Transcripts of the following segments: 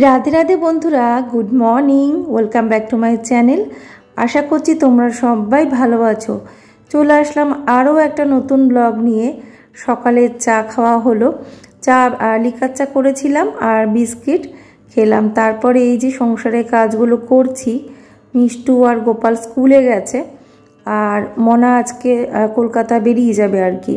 রাধে রাধে বন্ধুরা, good morning. Welcome back to my channel. আশা করছি তোমরা সবাই ভালো আছো। চলে আসলাম আরও একটা নতুন ব্লগ নিয়ে। সকালে চা খাওয়া হলো, চা লিকার চা করেছিলাম আর বিস্কিট খেলাম। তারপরে এই যে সংসারের কাজগুলো করছি। মিষ্টু আর গোপাল স্কুলে গেছে আর মনা আজকে কলকাতা বেরিয়ে যাবে আর কি।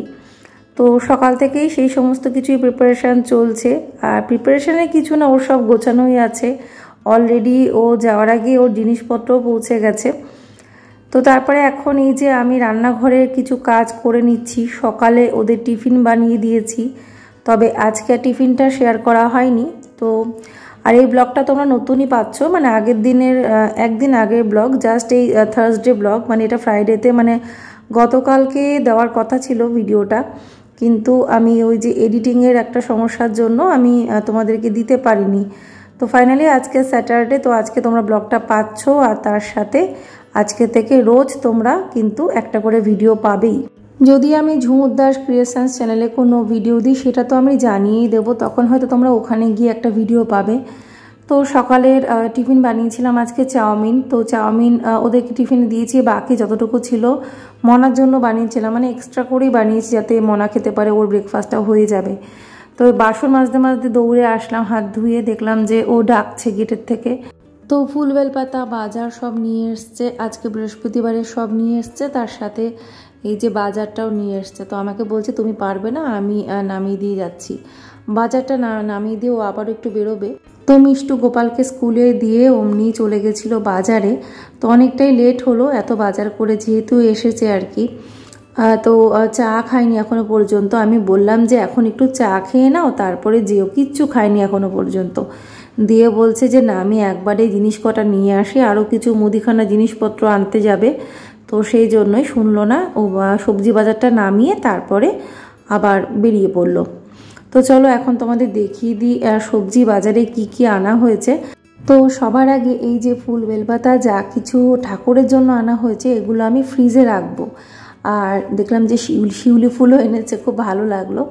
তো সকাল থেকেই সেই সমস্ত কিছুই প্রিপারেশান চলছে। আর প্রিপারেশানে কিছু না, ওর সব গোছানোই আছে অলরেডি। ও যাওয়ার আগে ওর জিনিসপত্র পৌঁছে গেছে। তো তারপরে এখন এই যে আমি রান্নাঘরের কিছু কাজ করে নিচ্ছি। সকালে ওদের টিফিন বানিয়ে দিয়েছি, তবে আজকে টিফিনটা শেয়ার করা হয়নি। তো আর এই ব্লগটা তোমরা নতুনই পাচ্ছ, মানে আগের দিনের একদিন আগের ব্লগ, জাস্ট এই থার্সডে ব্লগ, মানে এটা ফ্রাইডেতে, মানে গতকালকে দেওয়ার কথা ছিল ভিডিওটা, কিন্তু আমি ওই যে এডিটিংয়ের একটা সমস্যার জন্য আমি তোমাদেরকে দিতে পারিনি। তো ফাইনালি আজকে স্যাটারডে, তো আজকে তোমরা ব্লগটা পাচ্ছ। আর তার সাথে আজকে থেকে রোজ তোমরা কিন্তু একটা করে ভিডিও পাবেই। যদি আমি ঝুমুর দাস ক্রিয়েশনস চ্যানেলে কোনো ভিডিও দিই সেটা তো আমি জানিয়েই দেবো, তখন হয়তো তোমরা ওখানে গিয়ে একটা ভিডিও পাবে। তো সকালের টিফিন বানিয়েছিলাম আজকে চাউমিন। তো চাউমিন ওদেরকে টিফিনে দিয়েছি, বাকি যতটুকু ছিল মনার জন্য বানিয়েছিলাম, মানে এক্সট্রা করেই বানিয়েছি যাতে মনা খেতে পারে, ওর ব্রেকফাস্টটা হয়ে যাবে। তো বাসন মাজতে মাজতে দৌড়ে আসলাম, হাত ধুয়ে দেখলাম যে ও ডাকছে গেটের থেকে। তো ফুল বেলপাতা বাজার সব নিয়ে এসছে, আজকে বৃহস্পতিবারে সব নিয়ে এসছে, তার সাথে এই যে বাজারটাও নিয়ে এসছে। তো আমাকে বলছে তুমি পারবে না, আমি নামিয়ে দিয়ে যাচ্ছি। বাজারটা নামিয়ে দিয়ে ও আবারও একটু বেরোবে। তো মিষ্টু গোপালকে স্কুলে দিয়ে অমনি চলে গেছিলো বাজারে। তো অনেকটাই লেট হলো, এত বাজার করে যেহেতু এসেছে আর কি। তো চা খাইনি এখনো পর্যন্ত। আমি বললাম যে এখন একটু চা খেয়ে নাও, তারপরে যেও, কিচ্ছু খাইনি এখনো পর্যন্ত। দিয়ে বলছে যে না, আমি একবারে জিনিস কটা নিয়ে আসি, আরও কিছু মুদিখানা জিনিসপত্র আনতে যাবে। তো সেই জন্যই শুনলো না, ও সবজি বাজারটা নামিয়ে তারপরে আবার বেরিয়ে পড়লো। তো চলো এখন তোমাদের দেখিয়ে দিই সবজি বাজারে কি কি আনা হয়েছে। তো সবার আগে এই যে ফুল বেলপাতা যা কিছু ঠাকুরের জন্য আনা হয়েছে এগুলো আমি ফ্রিজে রাখবো। আর দেখলাম যে শিউলি ফুলও এনেছে, খুব ভালো লাগলো।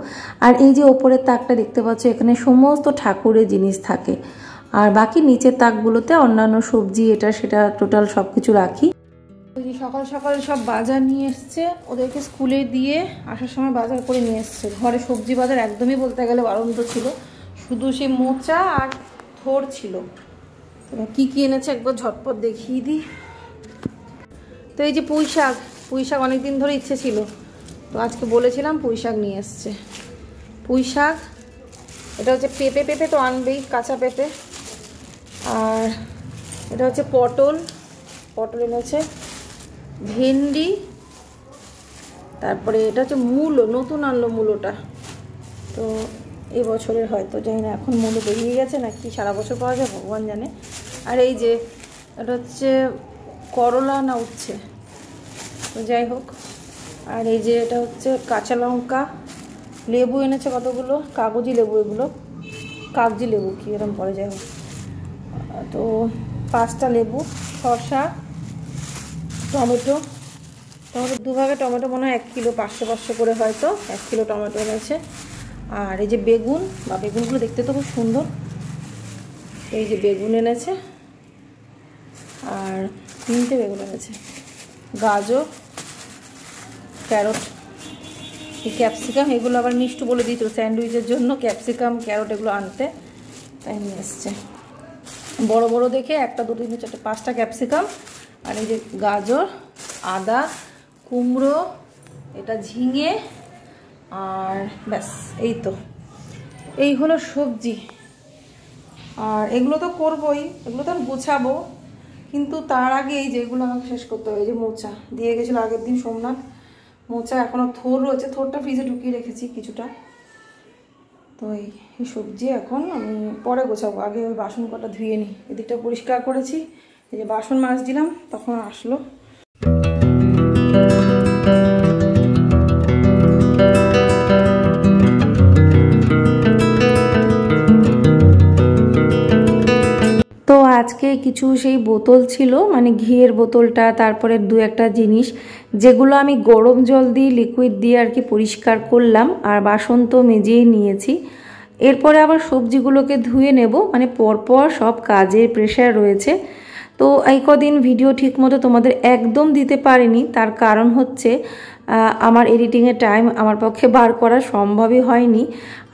আর এই যে ওপরের তাকটা দেখতে পাচ্ছ, এখানে সমস্ত ঠাকুরের জিনিস থাকে। আর বাকি নিচের তাকগুলোতে অন্যান্য সবজি এটা সেটা টোটাল সব কিছু রাখি। ওই যে সকাল সকাল সব বাজার নিয়ে এসছে, ওদেরকে স্কুলে দিয়ে আসার সময় বাজার করে নিয়ে এসছে। ঘরে সবজি বাজার একদমই বলতে গেলে বারন্ত ছিল, শুধু সেই মোচা আর থোড় ছিল। কি কি এনেছে একবার ঝটপট দেখিয়ে দিই। তো এই যে পুঁই শাক অনেকদিন ধরে ইচ্ছে ছিল, তো আজকে বলেছিলাম পুঁই শাক নিয়ে এসছে। পুঁই শাক, এটা হচ্ছে পেঁপে তো আনবেই, কাঁচা পেঁপে। আর এটা হচ্ছে পটল এনেছে, ভেন্ডি, তারপরে এটা হচ্ছে মূলো, নতুন আনলো মূলোটা। তো এই বছরের হয়তো, জানি না এখন মূলো বেরিয়ে গেছে নাকি সারা বছর পাওয়া যায় ভগবান জানে। আর এই যে এটা হচ্ছে করলা না উচ্ছে, তো যাই হোক। আর এই যে এটা হচ্ছে কাঁচা লঙ্কা, লেবু এনেছে কতগুলো, কাগজি লেবু, এগুলো কাগজি লেবু কি এরকম পরে, যাই হোক। তো 5টা লেবু, শসা, টমেটো দুভাগে টমেটো, মনে হয় 1 কিলো, 500 করে হয়তো 1 কিলো টমেটো এনেছে। আর এই যে বেগুন, বা বেগুনগুলো দেখতে তো খুব সুন্দর, এই যে বেগুন এনেছে। আর 3টে বেগুন এনেছে, গাজর, ক্যারট, এই ক্যাপসিকাম, এগুলো আবার মিষ্টু বলে দিয়েছিল স্যান্ডউইচের জন্য ক্যাপসিকাম ক্যারট এগুলো আনতে, তাই নিয়ে এসছে। বড় বড় দেখে 1, 2, 3, 4, 5টা ক্যাপসিকাম। আর এই যে গাজর, আদা, কুমড়ো, এটা ঝিঙে, আর ব্যাস এই তো, এই হলো সবজি। আর এগুলো তো করবোই, এগুলো তো আমি গোছাবো, কিন্তু তার আগে এই যেগুলো আমাকে শেষ করতে হবে। এই যে মোচা দিয়ে গেছিলো আগের দিন সোমনাথ, মোচা এখনও থোড় রয়েছে, থোড়টা ফ্রিজে ঢুকিয়ে রেখেছি কিছুটা। তো এই সবজি এখন আমি পরে গোছাবো, আগে ওই বাসন কটা ধুয়ে নিই। এদিকটা পরিষ্কার করেছি, এই যে বাসন মাজছিলাম তখন আসলো। তো আজকে কিছু সেই বোতল ছিল, মানে ঘিয়ের বোতলটা, তারপরে 2-1টা জিনিস যেগুলো আমি গরম জল দিয়ে লিকুইড দিয়ে আর কি পরিষ্কার করলাম। আর বাসন তো মেজেই নিয়েছি। এরপরে আবার সবজিগুলোকে ধুয়ে নেব, মানে পরপর সব কাজের প্রেশার রয়েছে। তো এই কদিন ভিডিও ঠিকমতো তোমাদের একদম দিতে পারিনি, তার কারণ হচ্ছে আমার এডিটিংয়ের টাইম আমার পক্ষে বার করা সম্ভবই হয়নি।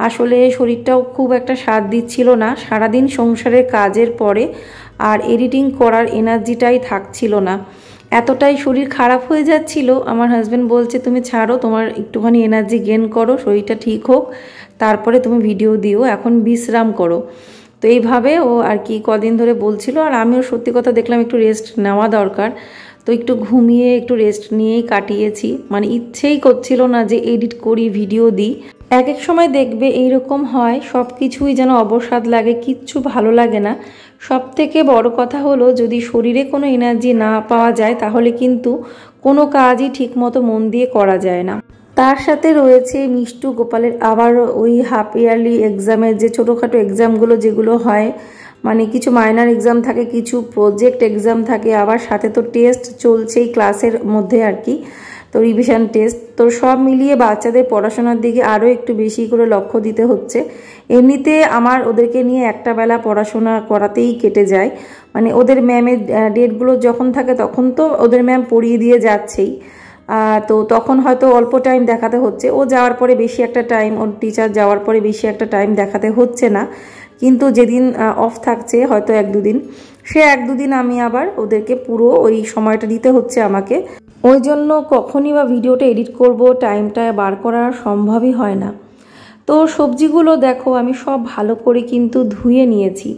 আসলে শরীরটাও খুব একটা সাথ দিচ্ছিল না, সারাদিন সংসারের কাজের পরে আর এডিটিং করার এনার্জিটাই থাকছিল না, এতটাই শরীর খারাপ হয়ে যাচ্ছিল। আমার হাজব্যান্ড বলছে তুমি ছাড়ো, তোমার একটুখানি এনার্জি গেন করো, শরীরটা ঠিক হোক, তারপরে তুমি ভিডিও দিও, এখন বিশ্রাম করো। তো এইভাবে ও আর কি কদিন ধরে বলছিল, আর আমিও সত্যি কথা দেখলাম একটু রেস্ট নেওয়া দরকার। তো একটু ঘুমিয়ে একটু রেস্ট নিয়েই কাটিয়েছি, মানে ইচ্ছেই করছিল না যে এডিট করি ভিডিও দিই। এক এক সময় দেখবে এইরকম হয়, সব কিছুই যেন অবসাদ লাগে, কিচ্ছু ভালো লাগে না। সব থেকে বড় কথা হলো যদি শরীরে কোনো এনার্জি না পাওয়া যায় তাহলে কিন্তু কোনো কাজই ঠিকমতো মন দিয়ে করা যায় না। তার সাথে রয়েছে মিষ্টু গোপালের আবার ওই হাফ ইয়ারলি এক্সামের যে ছোটোখাটো এক্সামগুলো যেগুলো হয়, মানে কিছু মাইনার এক্সাম থাকে, কিছু প্রজেক্ট এক্সাম থাকে, আবার সাথে তো টেস্ট চলছেই ক্লাসের মধ্যে আর কি, তো রিভিশন টেস্ট। তো সব মিলিয়ে বাচ্চাদের পড়াশোনার দিকে আরও একটু বেশি করে লক্ষ্য দিতে হচ্ছে। এমনিতে আমার ওদেরকে নিয়ে একটা বেলা পড়াশোনা করাতেই কেটে যায়, মানে ওদের ম্যামের ডেটগুলো যখন থাকে তখন তো ওদের ম্যাম পড়িয়ে দিয়ে যাচ্ছেই, তো তখন হয়তো অল্প টাইম দেখাতে হচ্ছে, ও যাওয়ার পরে বেশি একটা টাইম, ওর টিচার যাওয়ার পরে বেশি একটা টাইম দেখাতে হচ্ছে না। কিন্তু যেদিন অফ থাকছে হয়তো 1-2 দিন, সে 1-2 দিন আমি আবার ওদেরকে পুরো ওই সময়টা দিতে হচ্ছে আমাকে। ওই জন্য কখনই বা ভিডিওটা এডিট করব, টাইমটা বার করা সম্ভবই হয় না। তো সবজিগুলো দেখো আমি সব ভালো করে কিন্তু ধুয়ে নিয়েছি,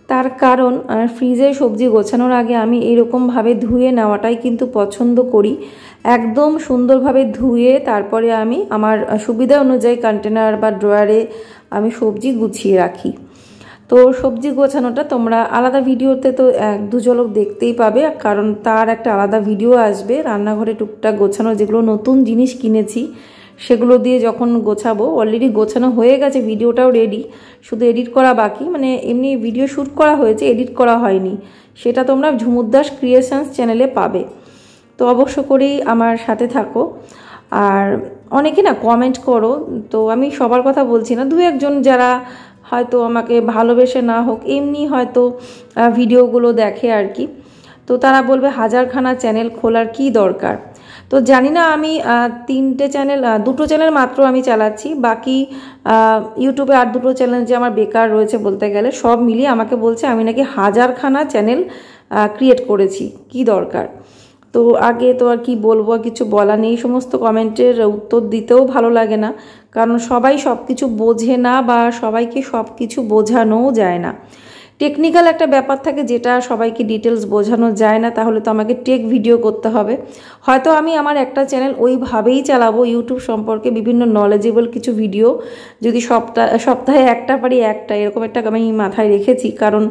তার কারণ ফ্রিজে সবজি গোছানোর আগে আমি এরকমভাবে ধুয়ে নেওয়াটাই কিন্তু পছন্দ করি। একদম সুন্দরভাবে ধুয়ে তারপরে আমি আমার সুবিধা অনুযায়ী কন্টেনার বা ড্রয়ারে আমি সবজি গুছিয়ে রাখি। তো সবজি গোছানোটা তোমরা আলাদা ভিডিওতে তো 1-2 ঝলক দেখতেই পাবে, কারণ তার একটা আলাদা ভিডিও আসবে রান্নাঘরে টুকটাক গোছানো, যেগুলো নতুন জিনিস কিনেছি সেগুলো দিয়ে যখন গোছাবো। অলরেডি গোছানো হয়ে গেছে, ভিডিওটাও রেডি, শুধু এডিট করা বাকি, মানে এমনি ভিডিও শ্যুট করা হয়েছে, এডিট করা হয়নি। সেটা তোমরা ঝুমুর দাস ক্রিয়েশনস চ্যানেলে পাবে, তো অবশ্য করেই আমার সাথে থাকো। আর অনেকে না কমেন্ট করো, তো আমি সবার কথা বলছি না, 2-1 জন যারা হয়তো আমাকে ভালোবেসে না হোক এমনি হয়তো ভিডিওগুলো দেখে আর কি, তো তারা বলবে হাজারখানা চ্যানেল খোলার কি দরকার। তো জানি না, আমি 3টে চ্যানেল, 2টো চ্যানেল মাত্র আমি চালাচ্ছি, বাকি ইউটিউবে আর 2টো চ্যানেল যে আমার বেকার রয়েছে বলতে গেলে, সব মিলিয়ে আমাকে বলছে আমি নাকি হাজারখানা চ্যানেল ক্রিয়েট করেছি, কি দরকার। তো আগে তো আর কি বলবো, কিছু বলা নেই, সমস্ত কমেন্টের উত্তর দিতেও ভালো লাগে না, কারণ সবাই সব কিছু বোঝে না বা সবাইকে সব কিছু বোঝানোও যায় না। টেকনিক্যাল একটা ব্যাপার থাকে যেটা সবাইকে ডিটেলস বোঝানো যায় না, তাহলে তো আমাকে টেক ভিডিও করতে হবে। হয়তো আমি আমার একটা চ্যানেল ওইভাবেই চালাবো, ইউটিউব সম্পর্কে বিভিন্ন নলেজেবল কিছু ভিডিও, যদি সপ্তাহে একটা পারি একটা, এরকম একটা আমি মাথায় রেখেছি। কারণ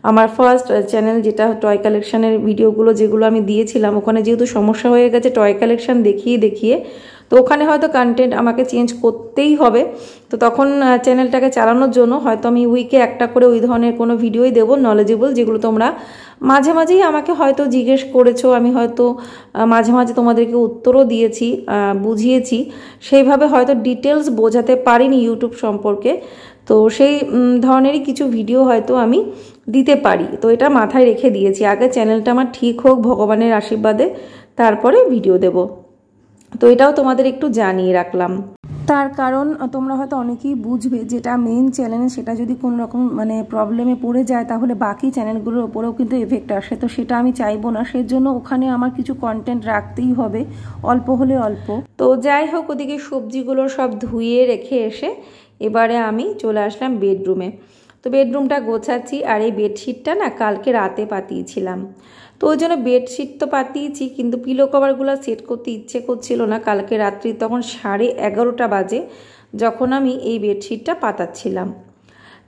আমার ফার্স্ট চ্যানেল যেটা টয় কালেকশানের ভিডিওগুলো যেগুলো আমি দিয়েছিলাম, ওখানে যেহেতু সমস্যা হয়ে গেছে টয় কালেকশান দেখিয়ে দেখিয়ে, তো ওখানে হয়তো কন্টেন্ট আমাকে চেঞ্জ করতেই হবে। তো তখন চ্যানেলটাকে চালানোর জন্য হয়তো আমি উইকে একটা করে ওই ধরনের কোনো ভিডিওই দেবো নলেজেবল, যেগুলো তোমরা মাঝে মাঝেই আমাকে হয়তো জিজ্ঞেস করেছো, আমি হয়তো মাঝে মাঝে তোমাদেরকে উত্তরও দিয়েছি, বুঝিয়েছি, সেইভাবে হয়তো ডিটেলস বোঝাতে পারিনি ইউটিউব সম্পর্কে। তো সেই ধরনেরই কিছু ভিডিও হয়তো আমি দিতে পারি, তো এটা মাথায় রেখে দিয়েছি, আগে চ্যানেলটা আমার ঠিক হোক ভগবানের আশীর্বাদে, তারপরে ভিডিও দেব। তো এটাও তোমাদের একটু জানিয়ে রাখলাম। তার কারণ তোমরা হয়তো অনেকেই বুঝবে, যেটা মেইন চ্যানেল সেটা যদি কোনো রকম মানে প্রবলেমে পড়ে যায় তাহলে বাকি চ্যানেলগুলোর ওপরেও কিন্তু এফেক্ট আসে, তো সেটা আমি চাইবো না, সেজন্য ওখানে আমার কিছু কন্টেন্ট রাখতেই হবে, অল্প হলে অল্প। তো যাই হোক, ওদিকে সবজিগুলো সব ধুয়ে রেখে এসে এবারে আমি চলে আসলাম বেডরুমে। তো বেডরুমটা গোছাচ্ছি, আর এই বেডশিটটা না কালকে রাতে পাতিয়েছিলাম, তো ওই জন্য বেডশিট তো পাতিয়েছি, কিন্তু পিলো কভারগুলো সেট করতে ইচ্ছে করছিল না। কালকে রাত্রি তখন 11:30 বাজে যখন আমি এই বেডশিটটা পাতাচ্ছিলাম।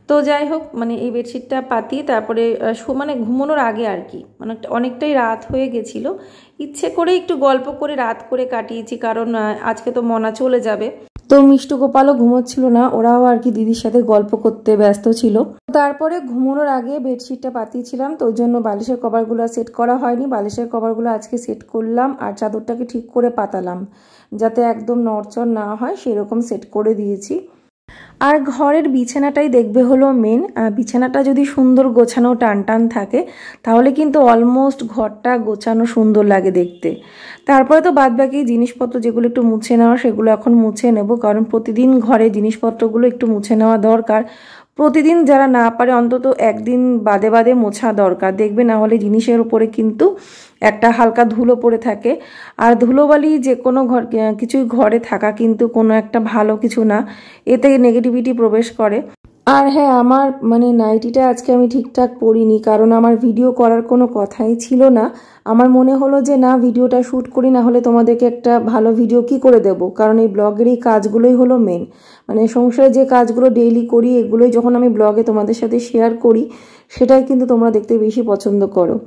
তো যাই হোক, মানে এই বেডশিটটা পাতিয়ে তারপরে মানে ঘুমানোর আগে আর কি, মানে অনেকটাই রাত হয়ে গেছিলো, ইচ্ছে করে একটু গল্প করে রাত করে কাটিয়েছি, কারণ আজকে তো মনা চলে যাবে। তো মিষ্টু গোপালও ঘুমোচ্ছিল না, ওরাও আর কি দিদির সাথে গল্প করতে ব্যস্ত ছিল। তারপরে ঘুমানোর আগে বেডশিটটা পাতিয়েছিলাম, তো ওই জন্য বালিশের কভারগুলো সেট করা হয়নি, বালিশের কভারগুলো আজকে সেট করলাম, আর চাদরটাকে ঠিক করে পাতালাম যাতে একদম নড়চড় না হয়, সেরকম সেট করে দিয়েছি। আর ঘরের বিছানাটাই দেখবে হলো মেন। বিছানাটা যদি সুন্দর গোছানো টান টান থাকে তাহলে কিন্তু অলমোস্ট ঘরটা গোছানো সুন্দর লাগে দেখতে। তারপরে তো বাদবাকি জিনিসপত্র যেগুলো একটু মুছে নেওয়া সেগুলো এখন মুছে নেব, কারণ প্রতিদিন ঘরে জিনিসপত্রগুলো একটু মুছে নেওয়া দরকার। প্রতিদিন যারা না পারে অন্তত একদিন বাদে বাদে মোছা দরকার, দেখবে না হলে জিনিসের উপরে কিন্তু একটা হালকা ধুলো পড়ে থাকে। আর ধুলোবালি যে কোনো কিছুই ঘরে থাকা কিন্তু কোনো একটা ভালো কিছু না, এতে নেগেটিভিটি প্রবেশ করে। আর হ্যাঁ, আমার মানে নাইটিটা আজকে আমি ঠিকঠাক পরিনি, কারণ আমার ভিডিও করার কোনো কথাই ছিল না। আমার মনে হলো যে না, ভিডিওটা শ্যুট করি, না হলে তোমাদেরকে একটা ভালো ভিডিও কি করে দেব, কারণ এই ব্লগের এই কাজগুলোই হলো মেন। মানে সংসারে যে কাজগুলো ডেইলি করি এগুলোই যখন আমি ব্লগে তোমাদের সাথে শেয়ার করি সেটাই কিন্তু তোমরা দেখতে বেশি পছন্দ করো।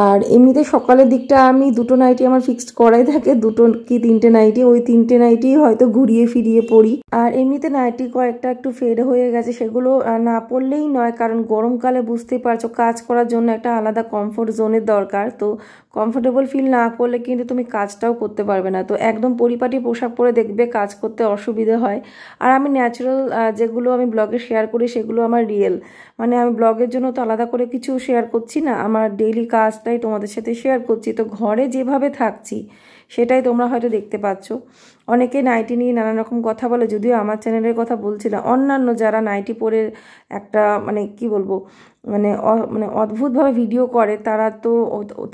আর এমনিতে সকালের দিকটা আমি দুটো নাইটি আমার ফিক্সড করাই থাকে, দুটো কি তিনটে নাইটি, ওই তিনটে নাইটি হয়তো ঘুরিয়ে ফিরিয়ে পরি। আর এমনিতে নাইটি কয়েকটা একটু ফেড হয়ে গেছে, সেগুলো না পরলেই নয়, কারণ গরমকালে বুঝতেই পারছো কাজ করার জন্য একটা আলাদা কমফোর্ট জোনের দরকার। তো কমফোর্টেবল ফিল না করলে কিন্তু তুমি কাজটাও করতে পারবে না। তো একদম পরিপাটি পোশাক পরে দেখবে কাজ করতে অসুবিধে হয়। আর আমি ন্যাচারাল যেগুলো আমি ব্লগে শেয়ার করি সেগুলো আমার রিয়েল, মানে আমি ব্লগের জন্য তো আলাদা করে কিছু শেয়ার করছি না, আমার ডেইলি কাজটাই তোমাদের সাথে শেয়ার করছি। তো ঘরে যেভাবে থাকছি সেটাই তোমরা হয়তো দেখতে পাচ্ছ। অনেকে নাইটি নিয়ে নানান রকম কথা বলে, যদিও আমার চ্যানেলের কথা বলছি না, অন্যান্য যারা নাইটি পরে একটা মানে কি বলবো মানে অদ্ভুতভাবে ভিডিও করে, তারা তো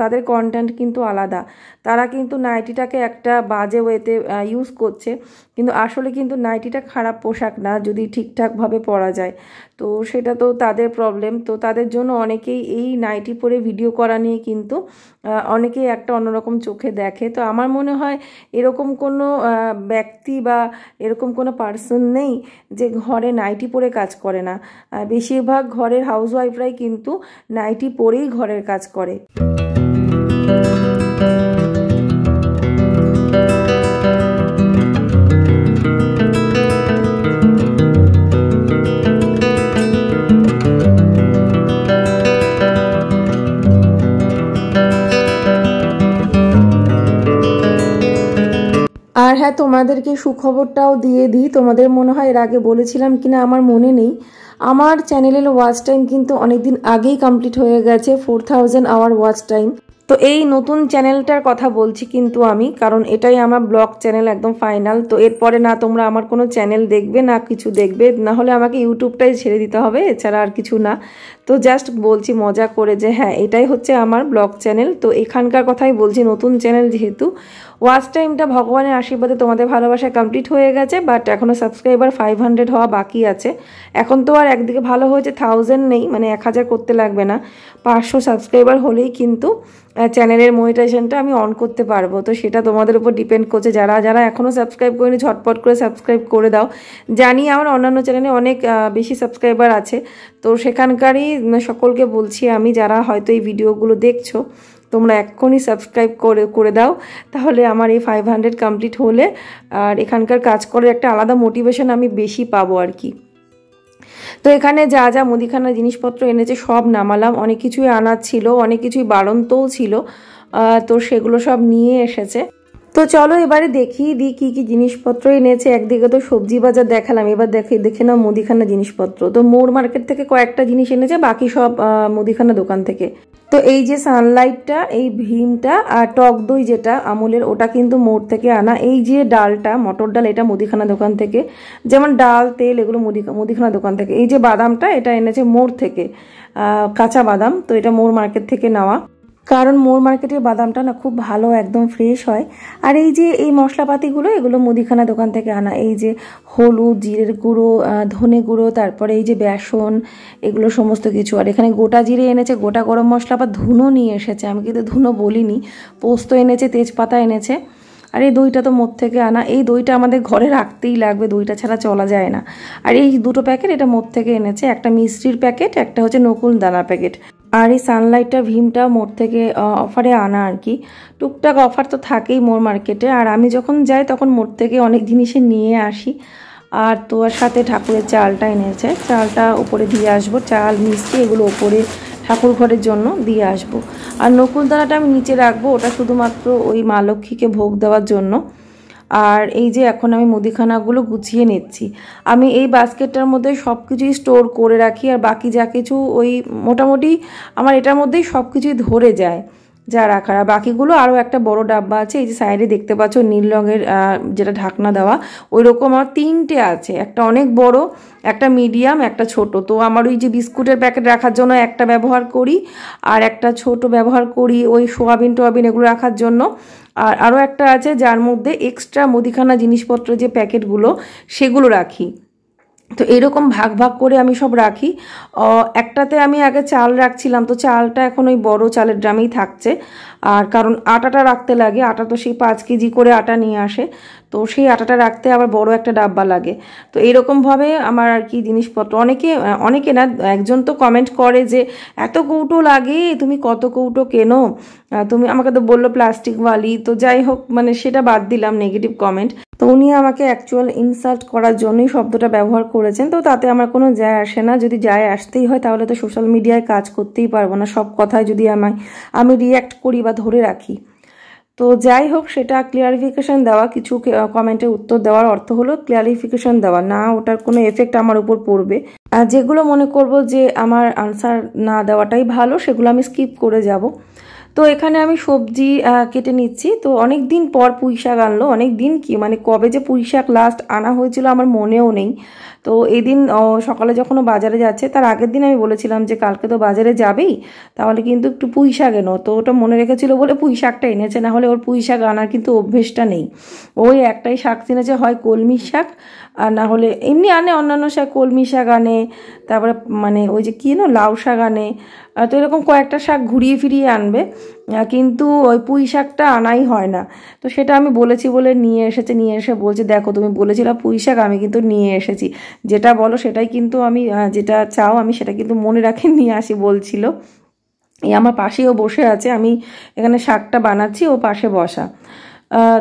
তাদের কন্টেন্ট কিন্তু আলাদা। তারা কিন্তু নাইটিটাকে একটা বাজে ওয়েতে ইউজ করছে, কিন্তু আসলে কিন্তু নাইটিটা খারাপ পোশাক না যদি ঠিকঠাকভাবে পরা যায়। তো সেটা তো তাদের প্রবলেম। তো তাদের জন্য অনেকেই এই নাইটি পরে ভিডিও করা নিয়ে কিন্তু অনেকেই একটা অন্যরকম চোখে দেখে। তো আমার মনে হয় এরকম কোনো ব্যক্তি বা এরকম কোনো পার্সন নেই যে ঘরে নাইটি পরে কাজ করে না। বেশিরভাগ ঘরের হাউসওয়াইফরাই কিন্তু নাইটি পরেই ঘরের কাজ করে। আর হ্যাঁ, তোমাদেরকে সুখবরটাও দিয়ে দিই। তোমাদের মনে হয় এর আগে বলেছিলাম কিনা আমার মনে নেই, আমার চ্যানেলের ওয়াচ টাইম কিন্তু অনেকদিন আগেই কমপ্লিট হয়ে গেছে, 4000 আওয়ার ওয়াচ টাইম। তো এই নতুন চ্যানেলটার কথা বলছি কিন্তু আমি, কারণ এটাই আমার ব্লগ চ্যানেল একদম ফাইনাল। তো এরপরে না তোমরা আমার কোনো চ্যানেল দেখবে না কিছু দেখবে, না হলে আমাকে ইউটিউবটাই ছেড়ে দিতে হবে, এছাড়া আর কিছু না। তো জাস্ট বলছি মজা করে যে হ্যাঁ, এটাই হচ্ছে আমার ব্লগ চ্যানেল। তো এখানকার কথাই বলছি, নতুন চ্যানেল যেহেতু। ওয়াচ টাইমটা ভগবানের আশীর্বাদে তোমাদের ভালোবাসায় কমপ্লিট হয়ে গেছে, বাট এখনও সাবস্ক্রাইবার 500 হওয়া বাকি আছে। এখন তো আর একদিকে ভালো হয়েছে 1000 নেই, মানে 1000 করতে লাগবে না, 500 সাবস্ক্রাইবার হলেই কিন্তু চ্যানেলের মনিটাইজেশনটা আমি অন করতে পারবো। তো সেটা তোমাদের উপর ডিপেন্ড করছে, যারা যারা এখনও সাবস্ক্রাইব করেনি ঝটপট করে সাবস্ক্রাইব করে দাও। জানি আমার অন্যান্য চ্যানেলে অনেক বেশি সাবস্ক্রাইবার আছে, তো সেখানকারই সকলকে বলছি আমি, যারা হয়তো এই ভিডিওগুলো দেখছো তোমরা এক্ষুনি সাবস্ক্রাইব করে দাও, তাহলে আমার এই 500 কমপ্লিট হলে আর এখানকার কাজ করার একটা আলাদা মোটিভেশন আমি বেশি পাবো আর কি। তো এখানে যা যা মুদিখানার জিনিসপত্র এনেছে সব নামালাম, অনেক কিছুই আনার ছিল, অনেক কিছুই বাড়ন্তও ছিল, তো সেগুলো সব নিয়ে এসেছে। তো চলো এবারে দেখিয়ে দিই কী কী জিনিসপত্র এনেছে। একদিকে তো সবজি বাজার দেখালাম, এবার দেখে নাও মুদিখানা জিনিসপত্র। তো মোড় মার্কেট থেকে কয়েকটা জিনিস এনেছে, বাকি সব মুদিখানা দোকান থেকে। তো এই যে সানলাইটটা, এই ভীমটা আর টক দই যেটা আমুলের, ওটা কিন্তু মোড় থেকে আনা। এই যে ডালটা, মটর ডাল, এটা মুদিখানা দোকান থেকে। যেমন ডাল, তেল, এগুলো মুদিখানা দোকান থেকে। এই যে বাদামটা, এটা এনেছে মোড় থেকে, কাঁচা বাদাম। তো এটা মোড় মার্কেট থেকে নেওয়া, কারণ মোড় মার্কেটের বাদামটা না খুব ভালো, একদম ফ্রেশ হয়। আর এই যে এই মশলাপাতিগুলো, এগুলো মুদিখানা দোকান থেকে আনা। এই যে হলুদ, জিরের গুঁড়ো, ধনে গুঁড়ো, তারপরে এই যে বেসন, এগুলো সমস্ত কিছু। আর এখানে গোটা জিরে এনেছে, গোটা গরম মশলা, বা ধুনো নিয়ে এসেছে, আমি কিন্তু ধুনো বলিনি। পোস্ত এনেছে, তেজপাতা এনেছে। আর এই দইটা তো মোড় থেকে আনা। এই দইটা আমাদের ঘরে রাখতেই লাগবে, দইটা ছাড়া চলা যায় না। আর এই দুটো প্যাকেট এটা মোড় থেকে এনেছে, একটা মিষ্টির প্যাকেট, একটা হচ্ছে নকুল দানা প্যাকেট। আর এই সানলাইটটা, ভীমটা মোড় থেকে অফারে আনা আর কি। টুকটাক অফার তো থাকেই মোড় মার্কেটে, আর আমি যখন যাই তখন মোড় থেকে অনেক জিনিসই নিয়ে আসি। আর তো আর সাথে ঠাকুরের চালটা এনেছে, চালটা উপরে দিয়ে আসবো, চাল মিষ্টি এগুলো উপরে ঠাকুর ঘরের জন্য দিয়ে আসবো। আর নকুলদানাটা আমি নিচে রাখবো, ওটা শুধুমাত্র ওই মা লক্ষ্মীকে ভোগ দেওয়ার জন্য। আর এই যে এখন আমি মুদিখানাগুলো গুছিয়ে নিচ্ছি। আমি এই বাস্কেটটার মধ্যে সব কিছুই স্টোর করে রাখি, আর বাকি যা কিছু ওই মোটামুটি আমার এটার মধ্যেই সব কিছুই ধরে যায় যা রাখার। আর বাকিগুলো আরও একটা বড় ডাব্বা আছে, এই যে সাইডে দেখতে পাচ্ছ নীল রঙের যেটা ঢাকনা দেওয়া, ওই রকম আমার 3টে আছে, একটা অনেক বড়, একটা মিডিয়াম, একটা ছোট। তো আমার ওই যে বিস্কুটের প্যাকেট রাখার জন্য একটা ব্যবহার করি, আর একটা ছোট ব্যবহার করি ওই সোয়াবিন টোয়াবিন এগুলো রাখার জন্য। আর আরও একটা আছে যার মধ্যে এক্সট্রা মুদিখানা জিনিসপত্র যে প্যাকেটগুলো সেগুলো রাখি। তো এরকম ভাগ ভাগ করে আমি সব রাখি। একটাতে আমি আগে চাল রাখছিলাম, তো চালটা এখন ওই বড় চালের ড্রামেই থাকছে। আর কারণ আটাটা রাখতে লাগে, আটা তো সেই 5 কেজি করে আটা নিয়ে আসে, তো সেই আটাটা রাখতে আবার বড় একটা ডাব্বা লাগে। তো এইরকমভাবে আমার আর কি জিনিসপত্র, অনেকে না, একজন তো কমেন্ট করে যে এত কৌটো লাগে, তুমি কত কৌটো কেনো, তুমি আমাকে তো বললো প্লাস্টিকওয়ালি। তো যাই হোক, মানে সেটা বাদ দিলাম নেগেটিভ কমেন্ট। তো উনি আমাকে অ্যাকচুয়াল ইনসাল্ট করার জন্যই শব্দটা ব্যবহার করেছেন। তো তাতে আমার কোনো যায় আসে না, যদি যায় আসতেই হয় তাহলে তো সোশ্যাল মিডিয়ায় কাজ করতেই পারবো না, সব কথায় যদি আমি রিয়্যাক্ট করি বা ধরে রাখি। তো যাই হোক, সেটা ক্লিয়ারিফিকেশন দেওয়া, কিছু কমেন্টের উত্তর দেওয়ার অর্থ হলো ক্লিয়ারিফিকেশন দেওয়া, না ওটার কোনো এফেক্ট আমার উপর পড়বে। আর যেগুলো মনে করব যে আমার আনসার না দেওয়াটাই ভালো, সেগুলো আমি স্কিপ করে যাব। তো এখানে আমি সবজি কেটে নিচ্ছি। তো অনেক দিন পর পুঁই শাক আনলো, অনেক দিন কি মানে কবে যে পুঁই শাক লাস্ট আনা হয়েছিল আমার মনেও নেই। তো এই দিন সকালে যখন ও বাজারে যাচ্ছে তার আগের দিন আমি বলেছিলাম যে কালকে তো বাজারে যাবেই, তাহলে কিন্তু একটু পুঁই শাক এনো। তো ওটা মনে রেখেছিল বলে পুঁই শাকটা এনেছে, না হলে ওর পুঁই শাক আনার কিন্তু অভ্যেসটা নেই। ওই একটাই শাক কিনেছে, হয় কলমি শাক আর না হলে এমনি আনে অন্যান্য শাক, কলমি শাক আনে, তারপরে মানে ওই যে কী না লাউ শাক আনে। তো এরকম কয়েকটা শাক ঘুরিয়ে ফিরিয়ে আনবে, কিন্তু ওই পুঁই শাকটা আনাই হয় না। তো সেটা আমি বলেছি বলে নিয়ে এসে বলছে দেখো তুমি বলেছিলা পুঁই শাক, আমি কিন্তু নিয়ে এসেছি, যেটা বলো সেটাই কিন্তু আমি, যেটা চাও আমি সেটা কিন্তু মনে রাখে নিয়ে আসি বলছিল। এই আমার পাশেও বসে আছে, আমি এখানে শাকটা বানাচ্ছি, ও পাশে বসা।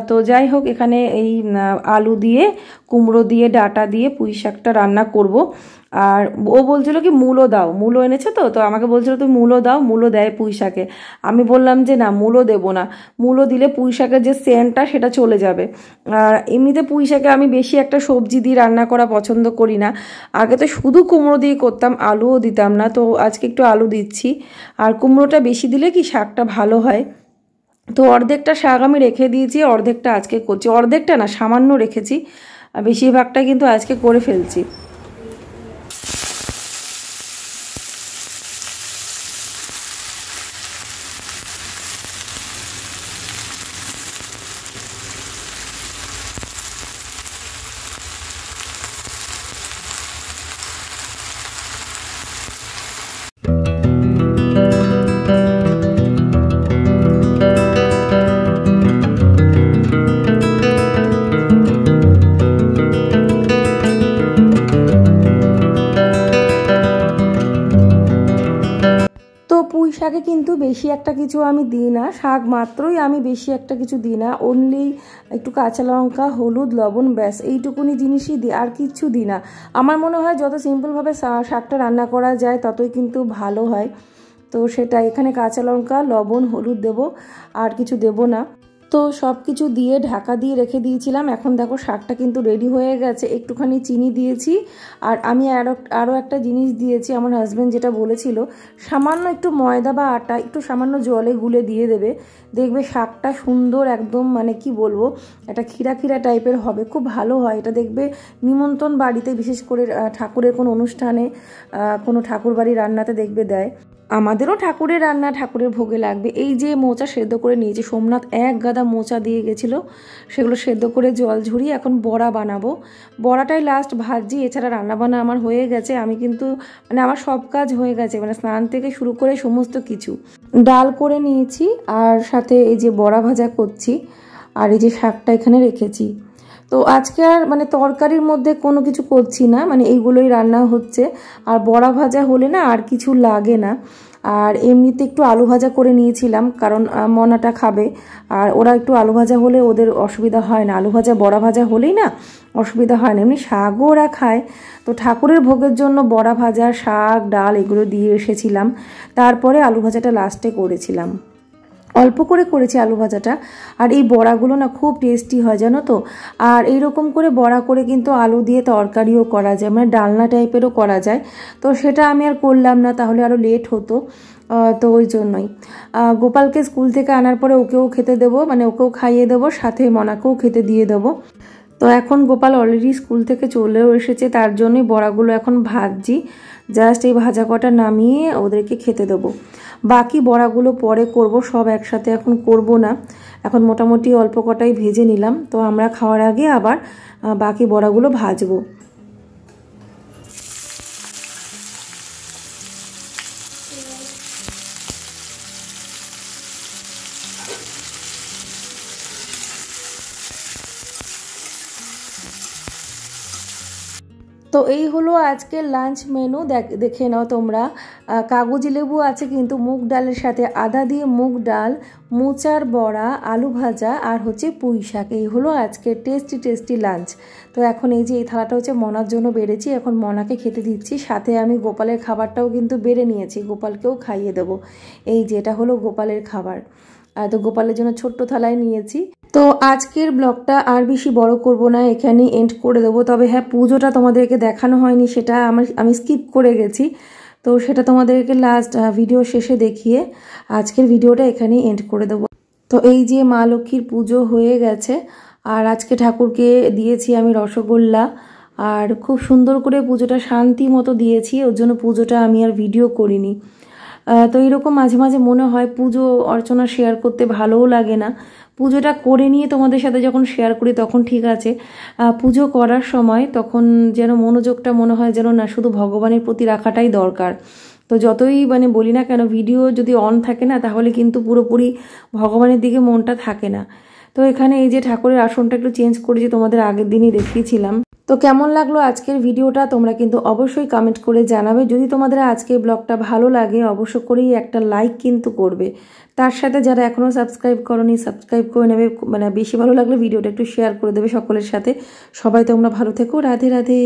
তো যাই হোক, এখানে এই আলু দিয়ে কুমড়ো দিয়ে ডাঁটা দিয়ে পুঁই শাকটা রান্না করব। আর ও বলছিল কি মূলো দাও, মূলো এনেছে তো আমাকে বলছিল তুমি মূলো দাও, মূলো দেয় পুঁই শাকে। আমি বললাম যে না, মূলো দেবো না, মূলো দিলে পুঁই শাকের যে সেন্টটা সেটা চলে যাবে। আর এমনিতে পুঁই শাকে আমি বেশি একটা সবজি দিয়ে রান্না করা পছন্দ করি না। আগে তো শুধু কুমড়ো দিয়ে করতাম, আলুও দিতাম না, তো আজকে একটু আলু দিচ্ছি। আর কুমড়োটা বেশি দিলে কি শাকটা ভালো হয়। তো অর্ধেকটা শাক আমি রেখে দিয়েছি, অর্ধেকটা আজকে করছি, অর্ধেকটা না সামান্য রেখেছি, বেশিরভাগটা কিন্তু আজকে করে ফেলছি। পুঁই শাকে কিন্তু বেশি একটা কিছু আমি দিই না, শাক মাত্রই আমি বেশি একটা কিছু দিই না, অনলি একটু কাঁচা লঙ্কা, হলুদ, লবণ, ব্যাস এইটুকুনি জিনিসই দিই, আর কিচ্ছু দিই না। আমার মনে হয় যত সিম্পলভাবে শাকটা রান্না করা যায় ততই কিন্তু ভালো হয়। তো সেটা এখানে কাঁচা লঙ্কা, লবণ, হলুদ দেবো, আর কিছু দেবো না। তো সব কিছু দিয়ে ঢাকা দিয়ে রেখে দিয়েছিলাম। এখন দেখো শাকটা কিন্তু রেডি হয়ে গেছে, একটুখানি চিনি দিয়েছি। আর আমি আরও একটা জিনিস দিয়েছি, আমার হাজব্যান্ড যেটা বলেছিল, সামান্য একটু ময়দা বা আটা একটু সামান্য জলে গুলে দিয়ে দেবে, দেখবে শাকটা সুন্দর একদম, মানে কি বলবো, একটা ক্ষীরা ক্ষীরা টাইপের হবে, খুব ভালো হয় এটা। দেখবে নিমন্ত্রণ বাড়িতে, বিশেষ করে ঠাকুরের কোনো অনুষ্ঠানে, কোনো ঠাকুর বাড়ি রান্নাতে দেখবে দেয়। আমাদেরও ঠাকুরের রান্না, ঠাকুরের ভোগে লাগবে। এই যে মোচা সেদ্ধ করে নিয়েছি, সোমনাথ এক গাদা মোচা দিয়ে গেছিলো, সেগুলো সেদ্ধ করে জল ঝরিয়ে এখন বড়া বানাবো। বড়াটাই লাস্ট ভাজি, এছাড়া রান্নাবান্না আমার হয়ে গেছে। আমি কিন্তু মানে আমার সব কাজ হয়ে গেছে, মানে স্নান থেকে শুরু করে সমস্ত কিছু। ডাল করে নিয়েছি, আর সাথে এই যে বড়া ভাজা করছি, আর এই যে শাকটা এখানে রেখেছি। তো আজকে আর মানে তরকারির মধ্যে কোনো কিছু করছি না, মানে এইগুলোই রান্না হচ্ছে। আর বড়া ভাজা হলে না আর কিছু লাগে না। আর এমনিতে একটু আলু ভাজা করে নিয়েছিলাম, কারণ মনাটা খাবে, আর ওরা একটু আলু ভাজা হলে ওদের অসুবিধা হয় না, আলু ভাজা বড়া ভাজা হলেই না অসুবিধা হয় না, এমনি শাকও ওরা খায়। তো ঠাকুরের ভোগের জন্য বড়া ভাজা, শাক, ডাল এগুলো দিয়ে এসেছিলাম, তারপরে আলু ভাজাটা লাস্টে করেছিলাম। অল্প করে করেছি আলু ভাজাটা। আর এই বড়াগুলো না খুব টেস্টি হয় জানো তো। আর এইরকম করে বড়া করে কিন্তু আলু দিয়ে তরকারিও করা যায়, মানে ডালনা টাইপেরও করা যায়। তো সেটা আমি আর করলাম না, তাহলে আরও লেট হতো। তো ওই জন্যই গোপালকে স্কুল থেকে আনার পরে ওকেও খেতে দেবো, মানে ওকেও খাইয়ে দেবো, সাথে মনাকেও খেতে দিয়ে দেবো। তো এখন গোপাল অলরেডি স্কুল থেকে চলেও এসেছে, তার জন্যই বড়াগুলো এখন ভাজছি। জাস্ট এই ভাজা কটা নামিয়ে ওদেরকে খেতে দেবো। বাকি বড়াগুলো পরে করব, সব একসাথে এখন করব না। এখন মোটামুটি অল্প কটাই ভেজে নিলাম, তো আমরা খাওয়ার আগে আবার বাকি বড়াগুলো ভাজবো। তো এই হলো আজকের লাঞ্চ মেনু। দেখে নাও তোমরা। কাগজি লেবু আছে কিন্তু মুগ ডালের সাথে, আদা দিয়ে মুগ ডাল, মোচার বড়া, আলু ভাজা আর হচ্ছে পুঁই শাক। এই হলো আজকের টেস্টি টেস্টি লাঞ্চ। তো এখন এই যে এই থালাটা হচ্ছে মনার জন্য বেড়েছি, এখন মনাকে খেতে দিচ্ছি। সাথে আমি গোপালের খাবারটাও কিন্তু বেড়ে নিয়েছি, গোপালকেও খাইয়ে দেবো। এই যে এটা হলো গোপালের খাবার। তো গোপালের জন্য ছোট্ট থালায় নিয়েছি। তো আজকের ব্লগটা আর বেশি বড় করব না, এখানে এন্ড করে দেবো। তবে হ্যাঁ, পুজোটা তোমাদেরকে দেখানো হয়নি, সেটা আমি স্কিপ করে গেছি। তো সেটা তোমাদেরকে লাস্ট ভিডিও শেষে দেখিয়ে আজকের ভিডিওটা এখানে এন্ড করে দেবো। তো এই যে মা লক্ষ্মীর পুজো হয়ে গেছে, আর আজকে ঠাকুরকে দিয়েছি আমি রসগোল্লা। আর খুব সুন্দর করে পুজোটা শান্তি মতো দিয়েছি, ওর জন্য পুজোটা আমি আর ভিডিও করিনি। তো এরকম মাঝে মাঝে মনে হয় পুজো অর্চনা শেয়ার করতে ভালোও লাগে না। পুজোটা করে নিয়ে তোমাদের সাথে যখন শেয়ার করি তখন ঠিক আছে, পুজো করার সময় তখন যেন মনোযোগটা মনে হয় যেন না, শুধু ভগবানের প্রতি রাখাটাই দরকার। তো যতই মানে বলি না কেন, ভিডিও যদি অন থাকে না তাহলে কিন্তু পুরোপুরি ভগবানের দিকে মনটা থাকে না। তো এখানে এই যে ঠাকুরের আসনটা একটু চেঞ্জ করেছি, তোমাদের আগের দিনই দেখিয়েছিলাম। তো কেমন লাগলো আজকের ভিডিওটা তোমরা কিন্তু অবশ্যই কমেন্ট করে জানাবে। যদি তোমাদের আজকের ব্লগটা ভালো লাগে অবশ্য করেই একটা লাইক কিন্তু করবে। তার সাথে যারা এখনও সাবস্ক্রাইব করোনি সাবস্ক্রাইব করে নেবে। মানে বেশি ভালো লাগলে ভিডিওটা একটু শেয়ার করে দেবে সকলের সাথে। সবাই তোমরা ভালো থেকো। রাধে রাধে।